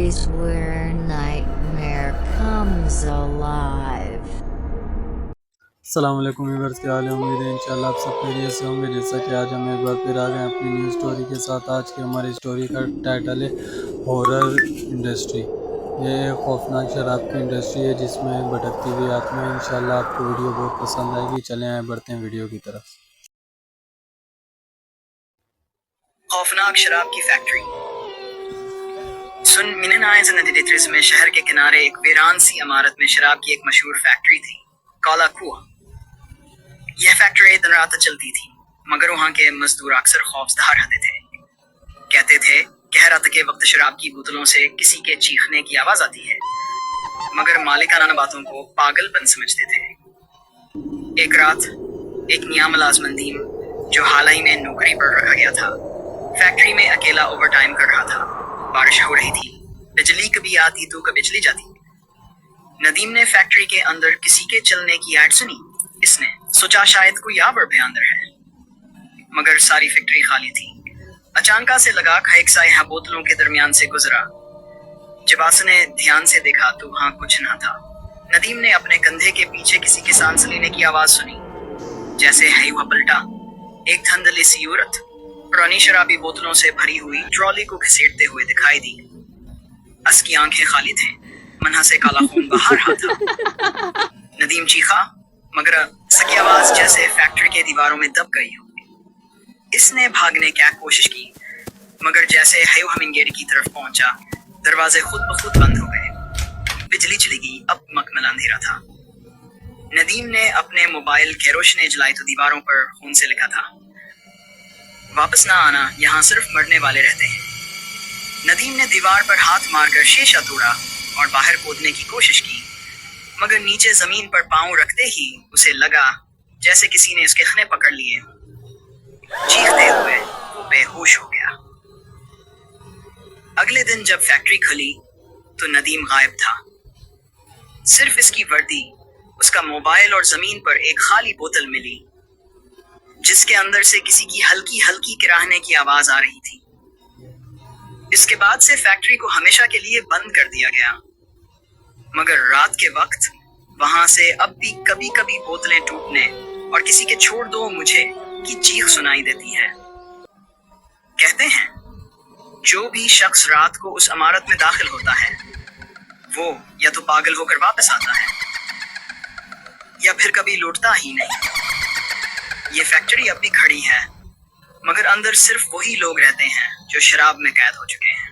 stories where nightmare comes alive. السلام علیکم viewers, کیا حال ہے؟ امید ہے انشاءاللہ آپ سب خیریت سے ہوں گے۔ جیسا کہ آج ہم ایک بار پھر آ گئے ہیں اپنی نیو سٹوری کے ساتھ۔ آج کی ہماری سٹوری کا ٹائٹل ہے ہورر انڈسٹری۔ یہ ایک خوفناک شراب کی انڈسٹری ہے جس میں بھٹکتی ہوئی آتمائیں۔ انشاءاللہ آپ کو ویڈیو بہت پسند آئے گی۔ چلیں آئے بڑھتے ہیں ویڈیو کی طرف۔ خوفناک شراب کی فیکٹری۔ سن منن آئے زندگی دیترز میں شہر کے کنارے ایک ویران سی عمارت میں شراب کی ایک مشہور فیکٹری تھی، کالا کنواں۔ یہ فیکٹری دن رات چلتی تھی، مگر وہاں کے مزدور اکثر خوفزدہ رہتے تھے۔ کہتے تھے کہ رات کے وقت شراب کی بوتلوں سے کسی کے چیخنے کی آواز آتی ہے، مگر مالکانہ باتوں کو پاگل پن سمجھتے تھے۔ ایک رات ایک نیا ملازم ندیم، جو حال ہی میں نوکری پر رکھا گیا تھا، فیکٹری میں اکیلا اوور ٹائم کر رہا تھا۔ بارش ہو رہی تھی، بجلی کبھی آتی تو کبھی چلی جاتی۔ ندیم نے فیکٹری کے اندر کسی کے چلنے کی ایڈ سنی۔ اس نے سوچا شاید کوئی آور بھی اندر ہے، مگر ساری فیکٹری خالی تھی۔ اچانکا سے لگا ایک سایہ بوتلوں کے درمیان سے گزرا۔ جب آس نے دھیان سے دیکھا تو وہاں کچھ نہ تھا۔ ندیم نے اپنے کندھے کے پیچھے کسی کے سانس لینے کی آواز سنی۔ جیسے ہی وہ پلٹا، ایک دھندلی سی عورت پرانی شرابی بوتلوں سے بھری ہوئی ٹرالی کو گھسیٹتے ہوئے دکھائی دی۔ اس کی آنکھیں خالی تھیں، منہ سے کالا خون بہا رہا تھا۔ ندیم چیخا، مگر اس کی آواز جیسے فیکٹری کے دیواروں میں دب گئی ہو۔ اس نے بھاگنے کی کوشش کی، مگر جیسے ہی وہ ہمنگ گیٹ کی طرف پہنچا، دروازے خود بخود بند ہو گئے۔ بجلی چلی گئی، اب مکمل اندھیرا تھا۔ ندیم نے اپنے موبائل کی روشنی جلائی تو دیواروں پر خون سے لکھا تھا، واپس نہ آنا، یہاں صرف مرنے والے رہتے ہیں۔ ندیم نے دیوار پر ہاتھ مار کر شیشہ توڑا اور باہر کودنے کی کوشش کی، مگر نیچے زمین پر پاؤں رکھتے ہی اسے لگا جیسے کسی نے اس کے خنے پکڑ لیے۔ چیختے ہوئے وہ بے ہوش ہو گیا۔ اگلے دن جب فیکٹری کھلی تو ندیم غائب تھا۔ صرف اس کی وردی، اس کا موبائل اور زمین پر ایک خالی بوتل ملی، جس کے اندر سے کسی کی ہلکی ہلکی کراہنے کی آواز آ رہی تھی۔ اس کے بعد سے فیکٹری کو ہمیشہ کے لیے بند کر دیا گیا، مگر رات کے وقت وہاں سے اب بھی کبھی کبھی بوتلیں ٹوٹنے اور کسی کے چھوڑ دو مجھے کی چیخ سنائی دیتی ہے۔ کہتے ہیں جو بھی شخص رات کو اس عمارت میں داخل ہوتا ہے، وہ یا تو پاگل ہو کر واپس آتا ہے یا پھر کبھی لوٹتا ہی نہیں۔ یہ فیکٹری اب بھی کھڑی ہے، مگر اندر صرف وہی لوگ رہتے ہیں جو شراب میں قید ہو چکے ہیں۔